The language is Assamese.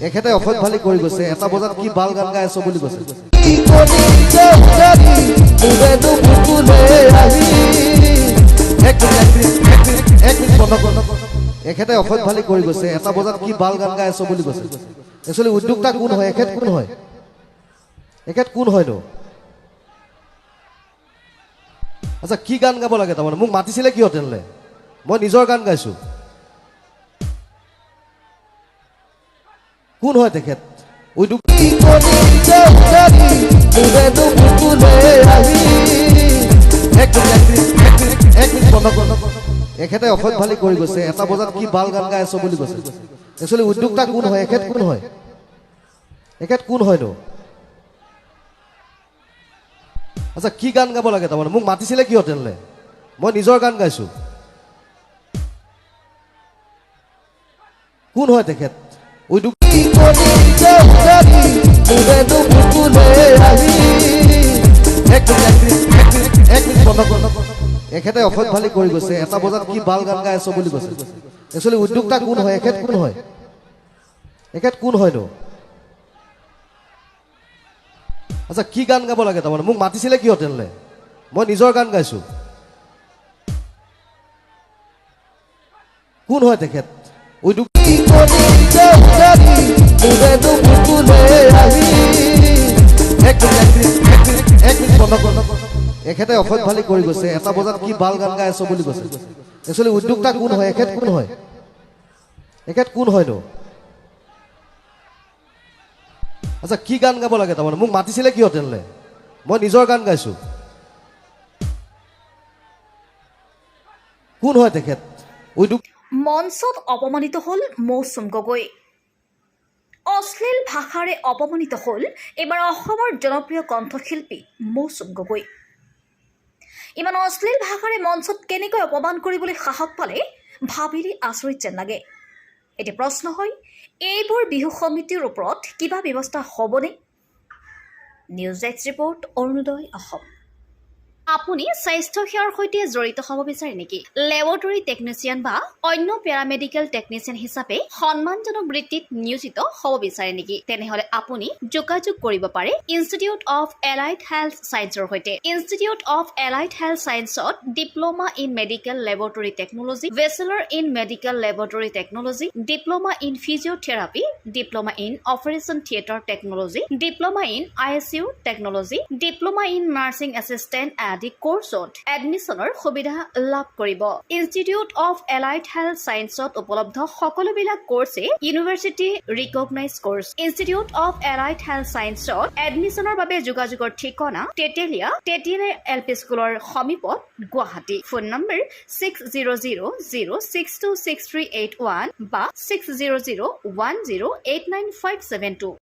এখেতে অসভ্য ভালি কৰি গৈছে। এটা বজাত কি বাল গান গাই আছো বুলি কৈছে। এখেতে অসভ্য ভালি কৰি গৈছে। এটা বজাত কি বাল গান গাই আছো বুলি কৈছে। একচুৱেলি উদ্যোক্তা কোন হয়? এখেত কোন হয়? এখেত কোন হয়নো? আচ্ছা কি গান গাব লাগে? তাৰমানে মোক মাতিছিলে কিয় তেনেহ'লে? মই নিজৰ গান গাইছো। কোন হয় তেখেত? এখেতে অসভ্য ভালি কৰি গৈছে। এটা বজাত কি বাল গান গাই আছো বুলি কৈছে। একচুৱেলি উদ্যোক্তা কোন হয়? এখেত কোন হয়? এখেত কোন হয়নো? আচ্ছা কি গান গাব লাগে? তাৰমানে মোক মাতিছিলে কিয় তেনেহ'লে? মই নিজৰ গান গাইছো। কোন হয় তেখেত? এখেতে অসভ্য ভালি কৰি গৈছে। এটা বজাত কি বাল গান গাই আছো বুলি কৈছে। একচুৱেলি উদ্যোক্তা কোন হয়? এখেত কোন হয়? এখেত কোন হয়নো? আচ্ছা কি গান গাব লাগে? তাৰমানে মোক মাতিছিলে কিয় তেনেহ'লে? মই নিজৰ গান গাইছো। কোন হয় তেখেত? এখেতে অসভ্য ভালি কৰি গৈছে। এটা বজাত কি বাল গান গাই আছো বুলি কৈছে। একচুৱেলি উদ্যোক্তা কোন হয়? এখেত কোন হয়? এখেত কোন হয়নো? আচ্ছা কি গান গাব লাগে? তাৰমানে মোক মাতিছিলে কিয় তেনেহ'লে? মই নিজৰ গান গাইছো। কোন হয় তেখেত? মঞ্চত অপমানিত হ'ল মৌচুম গগৈ। অশ্লীল ভাষাৰে অপমানিত হ'ল এইবাৰ অসমৰ জনপ্ৰিয় কণ্ঠশিল্পী মৌচুম গগৈ। ইমান অশ্লীল ভাষাৰে মঞ্চত কেনেকৈ অপমান কৰিবলৈ সাহস পালে ভাবিলে আচৰিত যেন লাগে। এতিয়া প্ৰশ্ন হয়, এইবোৰ বিহু সমিতিৰ ওপৰত কিবা ব্যৱস্থা হ'বনে? News desk report, Arunodoi Assam. আপুনি স্বাস্থ্য সেৱাৰ সৈতে জড়িত হ'ব বিচাৰে নেকি? লেবৰেটৰী টেকনিচিয়ান বা অন্য পেৰামেডিকেল টেকনিচিয়ান হিচাপে সন্মানজনক বৃত্তিত নিয়োজিত হ'ব বিচাৰে নেকি? তেনেহ'লে আপুনি যোগাযোগ কৰিব পাৰে ইনষ্টিটিউট অফ এলাইড হেল্থ ছায়েন্সৰ সৈতে। ইনষ্টিটিউট অফ এলাইড হেল্থ ছায়েন্সত diploma in medical laboratory technology, bachelor in medical laboratory technology, diploma in physiotherapy, diploma in operation theatre technology, diploma in ICU technology, diploma in nursing assistant আদি কোৰ্চত এডমিশ্যনৰ সুবিধা লাভ কৰিব। ইনষ্টিটিউট অফ এলাইড হেল্থ ছায়েন্সত উপলব্ধ সকলোবিলাক কোৰ্ছে university recognise course. Institute of allied health ছায়েন্সত এডমিশ্যনৰ বাবে যোগাযোগৰ ঠিকনা তেতেলীয়া LP স্কুলৰ সমীপত, গুৱাহাটী। ফোন নম্বৰ 600006263881 বা 6001089572।